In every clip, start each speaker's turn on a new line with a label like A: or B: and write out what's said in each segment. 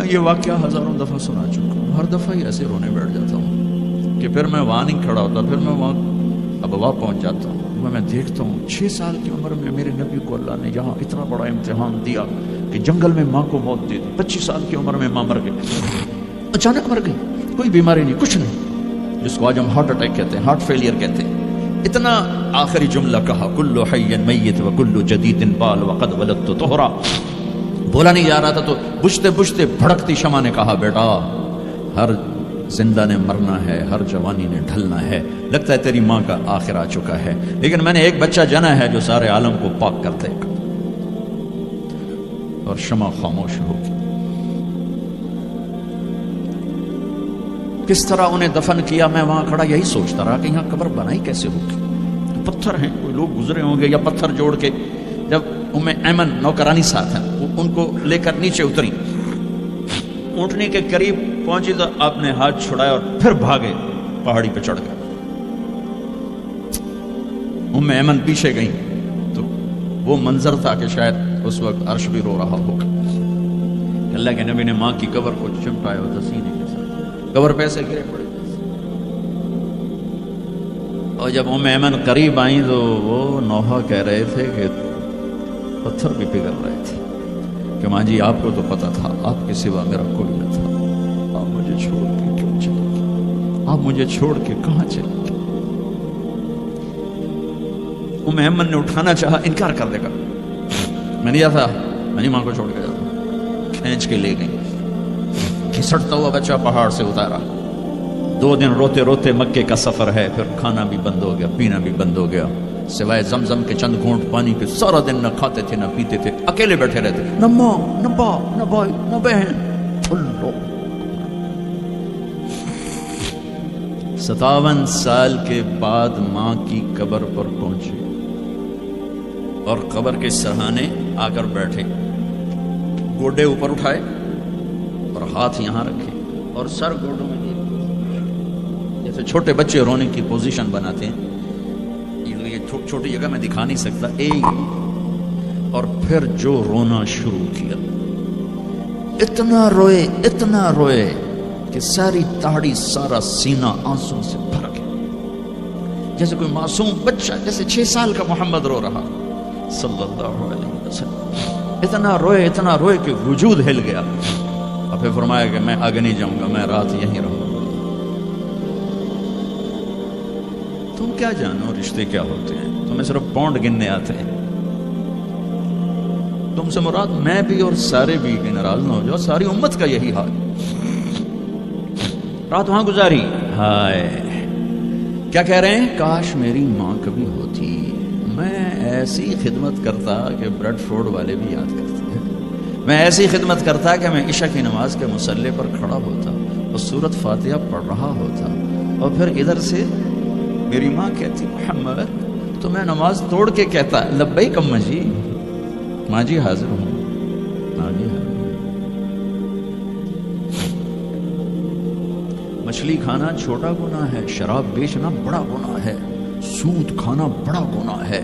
A: یہ واقعہ ہزاروں دفعہ سنا چکا ہوں، ہر دفعہ ہی ایسے رونے بیٹھ جاتا ہوں کہ پھر میں وہاں نہیں کھڑا ہوتا، پھر میں وہاں ابوا پہنچ جاتا ہوں، میں دیکھتا ہوں 6 سال کی عمر میں میرے نبی کو اللہ نے یہاں اتنا بڑا امتحان دیا کہ جنگل میں ماں کو موت دے دی، 25 سال کی عمر میں ماں مر گئی، اچانک مر گئی، کوئی بیماری نہیں، کچھ نہیں، جس کو آج ہم ہارٹ اٹیک کہتے ہیں، ہارٹ فیلئر کہتے ہیں۔ اتنا آخری جملہ کہا، کل حی میت وکل جدید بال وقد ولدت طہرا، بولا نہیں جا رہا تھا تو بجھتے بجھتے بھڑکتی شمع نے کہا بیٹا ہر زندہ نے مرنا ہے، ہر جوانی نے ڈھلنا ہے، لگتا ہے تیری ماں کا آخر آ چکا ہے، لیکن میں نے ایک بچہ جنا ہے جو سارے عالم کو پاک کر دے گا۔ اور شمع خاموش ہوگی۔ کس طرح انہیں دفن کیا، میں وہاں کھڑا یہی سوچتا رہا کہ یہاں قبر بنائی کیسے ہوگی، پتھر ہیں، کوئی لوگ گزرے ہوں گے یا پتھر جوڑ کے۔ جب ایمن نوکرانی ساتھ ہیں، وہ ان کو لے کر نیچے اتری، اونٹنی کے قریب پہنچی تو آپ نے ہاتھ چھڑایا اور پھر بھاگے، پہاڑی پہ چڑھ گئے۔ ایمن پیچھے گئیں تو وہ منظر تھا کہ شاید اس وقت عرش بھی رو رہا ہوگا۔ اللہ کے نبی نے ماں کی قبر کو چمٹایا ہوتا سینے کے ساتھ، قبر پہ سے گرے پڑے، اور جب ایمن قریب آئیں تو وہ نوحہ کہہ رہے تھے کہ پتھر بھی پگھل رہے تھے کہ ماں جی آپ کو تو پتا تھا آپ کے سوا میرا کوئی نہ تھا، آپ مجھے چھوڑ کے کیوں چلے گئے، آپ مجھے چھوڑ کے کہاں چلے گئے۔ ایمن نے اٹھانا چاہا، انکار کر دے گا، میں نہیں جاتا، میں نہیں ماں کو چھوڑ کے جاتا، کھینچ کے لے گئی، گھسٹتا ہوا بچہ پہاڑ سے اتارا۔ 2 دن روتے روتے مکے کا سفر ہے، پھر کھانا بھی بند ہو گیا، پینا بھی بند ہو گیا، سوائے زمزم کے چند گھونٹ پانی کے سارا دن نہ کھاتے تھے نہ پیتے تھے، اکیلے بیٹھے رہتے، نہ ماں نہ باپ نہ بھائی نہ بہن، 57 سال کے بعد ماں کی قبر پر پہنچے اور قبر کے سرہانے آ کر بیٹھے، گوڈے اوپر اٹھائے اور ہاتھ یہاں رکھے اور سر گوڈوں میں دیے، جیسے چھوٹے بچے رونے کی پوزیشن بناتے ہیں، یہ چھوٹی جگہ میں دکھا نہیں سکتا، اور پھر جو رونا شروع کیا، اتنا روئے کہ ساری تاڑی سارا سینہ آنسوں سے بھر گیا، جیسے کوئی معصوم بچہ، جیسے 6 سال کا محمد رو رہا صلی اللہ علیہ وسلم، اتنا روئے کہ وجود ہل گیا، اور پھر فرمایا کہ میں آگے نہیں جاؤں گا، میں رات یہیں رہوں گا۔ تم کیا جانو رشتے کیا ہوتے ہیں، تمہیں صرف پونڈ گننے آتے ہیں، تم سے مراد میں بھی اور سارے بھی، کہ ناراض نہ ہو جاؤ، ساری امت کا یہی حال، رات وہاں گزاری، ہائے کیا کہہ رہے ہیں، کاش میری ماں کبھی ہوتی، میں ایسی خدمت کرتا کہ بریڈ فورڈ والے بھی یاد کرتے ہیں، میں ایسی خدمت کرتا کہ میں عشاء کی نماز کے مصلی پر کھڑا ہوتا اور سورۃ فاتحہ پڑھ رہا ہوتا، اور پھر ادھر سے میری ماں کہتی محمد، تو میں نماز توڑ کے کہتا لبیک اماں جی، ماں جی حاضر ہوں، ماں جی حاضر۔ مچھلی کھانا چھوٹا گناہ ہے، شراب بیچنا بڑا گناہ ہے، سود کھانا بڑا گناہ ہے،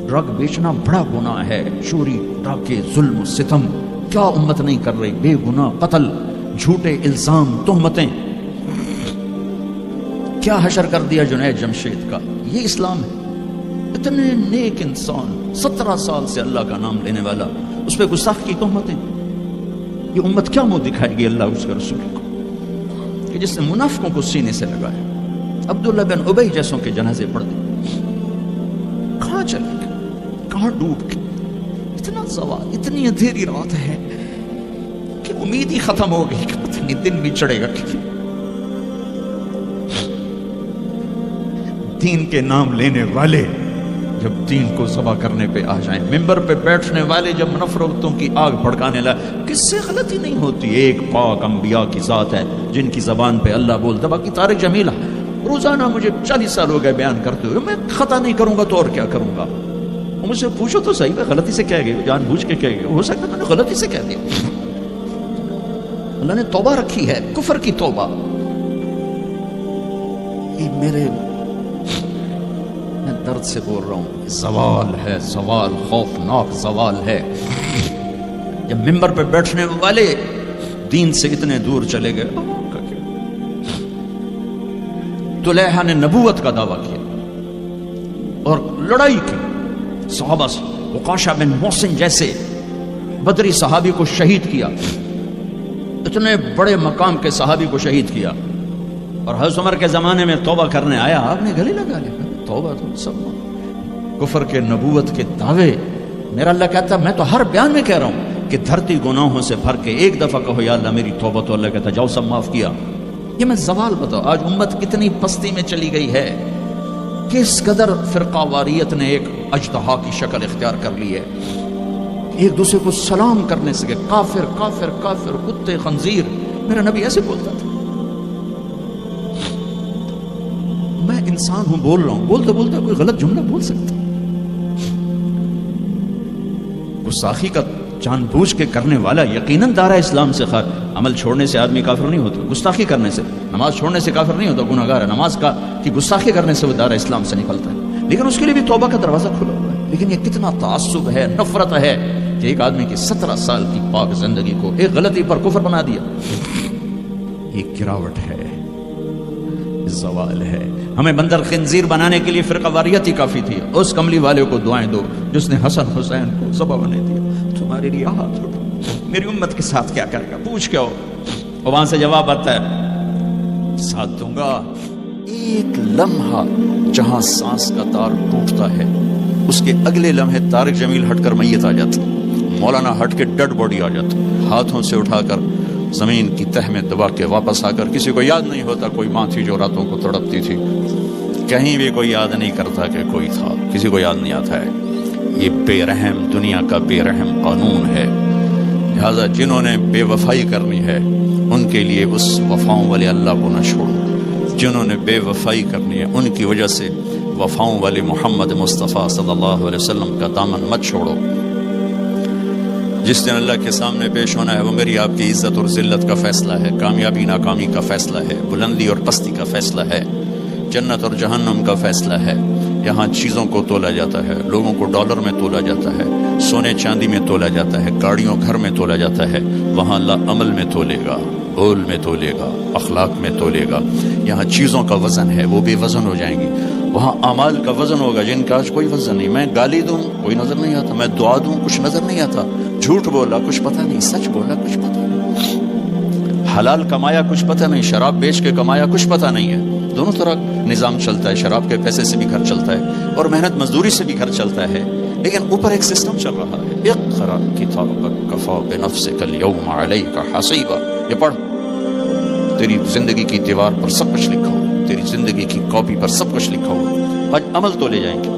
A: ڈرگ بیچنا بڑا گناہ ہے، چوری ڈاکے ظلم و ستم کیا امت نہیں کر رہی، بے گناہ قتل، جھوٹے الزام تہمتیں، کیا حشر کر دیا جنید جمشید کا، یہ اسلام ہے۔ اتنے نیک انسان، 17 سال سے اللہ کا نام لینے والا، اس پہ گستاخ کی تہمتیں، یہ امت کیا منہ دکھائے گی اللہ اس کے رسول کو، کہ جس نے منافقوں کو سینے سے لگایا، عبداللہ بن ابی جیسوں کے جنازے پڑھ دے، کہاں چلے گئے، کہاں ڈوب گئے، اتنا زوال، اتنی اندھیری رات ہے کہ امید ہی ختم ہو گئی کہ پتہ نہیں دن بھی چڑھے گا کہ دین کے نام لینے والے جب دین کو ذبح کرنے پہ آ جائیں، ممبر پہ بیٹھنے والے جب نفرتوں کی آگ بھڑکانے لگے، کس سے غلطی نہیں ہوتی، ایک پاک انبیاء کی ذات ہے جن کی زبان پہ اللہ بولتا، باقی طارق جمیلہ روزانہ مجھے 40 سال ہو گئے بیان کرتے ہوئے، میں خطا نہیں کروں گا تو اور کیا کروں گا، مجھ سے پوچھو تو صحیح، میں غلطی سے کہہ گئے، جان بوجھ کے کہہ گئے، ہو سکتا ہے میں نے غلطی سے کہہ دیا، اللہ نے توبہ رکھی ہے، کفر کی توبہ، یہ میرے درد سے بول رہا ہوں، زوال ہے، زوال خوفناک زوال ہے، جب ممبر پہ بیٹھنے والے دین سے اتنے دور چلے گئے. طلیحہ نے نبوت کا دعویٰ کیا اور لڑائی کی صحابہ سے. وقاشہ بن محسن جیسے بدری صحابی کو شہید کیا, اتنے بڑے مقام کے صحابی کو شہید کیا. اور حضرت عمر کے زمانے میں توبہ کرنے آیا, آپ نے گلے لگا لیا توبہ تو سب کفر کے نبوت کے دعوے. میرا اللہ کہتا میں تو ہر بیان میں کہہ رہا ہوں کہ دھرتی گناہوں سے بھر کے ایک دفعہ کہو یا اللہ میری توبہ, تو اللہ کہتا جاؤ سب معاف کیا. یہ میں زوال بتاؤ آج امت کتنی پستی میں چلی گئی ہے, کس قدر فرقہ واریت نے ایک اژدہا کی شکل اختیار کر لی ہے. ایک دوسرے کو سلام کرنے سے کہ کافر کافر کافر کتے خنزیر. میرا نبی ایسے بولتا تھا. میں انسان ہوں, بول رہا ہوں, بولتے بولتے کوئی غلط جملہ بول سکتا. گستاخی کا جان بوجھ کے کرنے والا یقیناً دارہ اسلام سے خارج. عمل چھوڑنے سے آدمی کافر نہیں ہوتا, گستاخی کرنے سے, نماز چھوڑنے سے کافر نہیں ہوتا, گناہگار ہے. نماز کی گستاخی کرنے سے وہ دارہ اسلام سے نکلتا ہے, لیکن اس کے لیے بھی توبہ کا دروازہ کھلا ہوا ہے. لیکن یہ کتنا تعصب ہے, نفرت ہے کہ ایک آدمی کی 17 سال کی پاک زندگی کو ایک غلطی پر کفر بنا دیا. یہ گراوٹ ہے, زوال ہے. ہمیں بندر خنزیر بنانے کے لیے فرقہ واریت ہی کافی تھی. اس کملی والے کو دعائیں دو جس نے حسن حسین کو ذبح بنا دیا. تمہارے لیے ہاتھ اٹھو, میری امت کے ساتھ کیا کرے گا, پوچھ کیا ہو. اور وہاں سے جواب آتا ہے ساتھ دوں گا. ایک لمحہ جہاں سانس کا تار ٹوٹتا ہے اس کے اگلے لمحے طارق جمیل ہٹ کر میت آ جاتا, مولانا ہٹ کے ڈیڈ باڈی آ جاتا, ہاتھوں سے اٹھا کر زمین کی تہ میں دبا کے واپس آ کر. کسی کو یاد نہیں ہوتا کوئی ماں تھی جو راتوں کو تڑپتی تھی, کہیں بھی کوئی یاد نہیں کرتا کہ کوئی تھا, کسی کو یاد نہیں آتا ہے. یہ بے رحم دنیا کا بے رحم قانون ہے. لہذا جنہوں نے بے وفائی کرنی ہے ان کے لیے اس وفاؤں والے اللہ کو نہ چھوڑو. جنہوں نے بے وفائی کرنی ہے ان کی وجہ سے وفاؤں والے محمد مصطفیٰ صلی اللہ علیہ وسلم کا دامن مت چھوڑو. جس دن اللہ کے سامنے پیش ہونا ہے وہ میری آپ کی عزت اور ذلت کا فیصلہ ہے, کامیابی ناکامی کا فیصلہ ہے, بلندی اور پستی کا فیصلہ ہے, جنت اور جہنم کا فیصلہ ہے. یہاں چیزوں کو تولا جاتا ہے, لوگوں کو ڈالر میں تولا جاتا ہے, سونے چاندی میں تولا جاتا ہے, گاڑیوں گھر میں تولا جاتا ہے. وہاں اللہ عمل میں تولے گا, بول میں تولے گا, اخلاق میں تولے گا. یہاں چیزوں کا وزن ہے, وہ بے وزن ہو جائیں گی. وہاں اعمال کا وزن ہوگا جن کا آج کوئی وزن نہیں. میں گالی دوں کوئی نظر نہیں آتا, میں دعا دوں کچھ نظر نہیں آتا, جھوٹ بولا کچھ پتہ نہیں, سچ بولا کچھ پتہ نہیں, حلال کمایا کچھ پتہ نہیں, شراب بیچ کے کمایا کچھ پتہ نہیں ہے. دونوں طرح نظام چلتا ہے, شراب کے پیسے سے بھی گھر چلتا ہے اور محنت مزدوری سے بھی گھر چلتا ہے, لیکن اوپر ایک سسٹم چل رہا ہے. اقرأ کتابک کفی بنفسک اليوم علیک حسیبا. یہ پڑھ, تیری زندگی کی دیوار پر سب کچھ لکھا ہو, تیری زندگی کی کاپی پر سب کچھ لکھا ہو. آج عمل تو لے جائیں گے.